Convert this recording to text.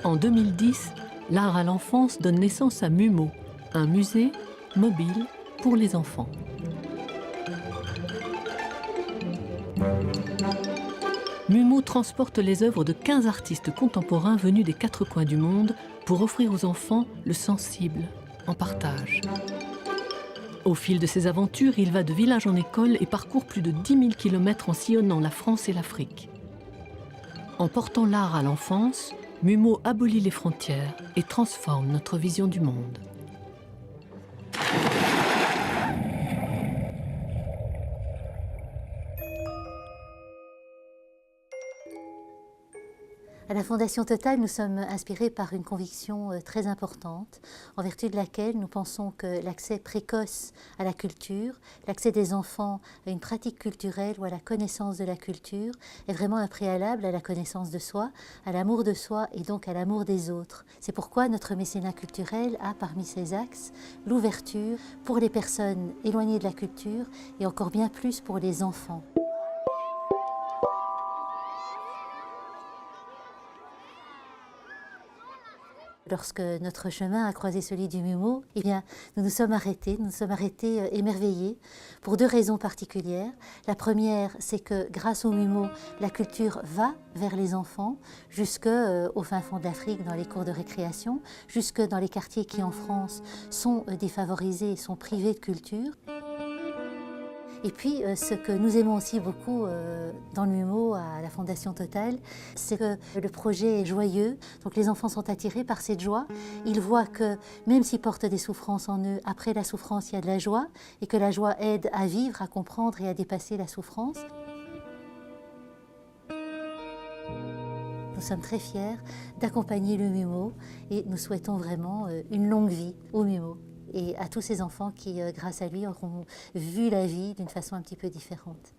En 2010, l'art à l'enfance donne naissance à MUMO, un musée mobile pour les enfants. MUMO transporte les œuvres de 15 artistes contemporains venus des 4 coins du monde pour offrir aux enfants le sensible, en partage. Au fil de ses aventures, il va de village en école et parcourt plus de 10 000 km en sillonnant la France et l'Afrique. En portant l'art à l'enfance, MUMO abolit les frontières et transforme notre vision du monde. À la Fondation Total, nous sommes inspirés par une conviction très importante, en vertu de laquelle nous pensons que l'accès précoce à la culture, l'accès des enfants à une pratique culturelle ou à la connaissance de la culture est vraiment un préalable à la connaissance de soi, à l'amour de soi et donc à l'amour des autres. C'est pourquoi notre mécénat culturel a parmi ses axes l'ouverture pour les personnes éloignées de la culture et encore bien plus pour les enfants. Lorsque notre chemin a croisé celui du MUMO, eh bien, nous nous sommes arrêtés émerveillés pour 2 raisons particulières. La première, c'est que grâce au MUMO, la culture va vers les enfants, jusque au fin fond de l'Afrique, dans les cours de récréation, jusque dans les quartiers qui en France sont défavorisés, sont privés de culture. Et puis, ce que nous aimons aussi beaucoup dans le MUMO à la Fondation Total, c'est que le projet est joyeux, donc les enfants sont attirés par cette joie. Ils voient que même s'ils portent des souffrances en eux, après la souffrance, il y a de la joie, et que la joie aide à vivre, à comprendre et à dépasser la souffrance. Nous sommes très fiers d'accompagner le MUMO et nous souhaitons vraiment une longue vie au MUMO. Et à tous ces enfants qui, grâce à lui, auront vu la vie d'une façon un petit peu différente.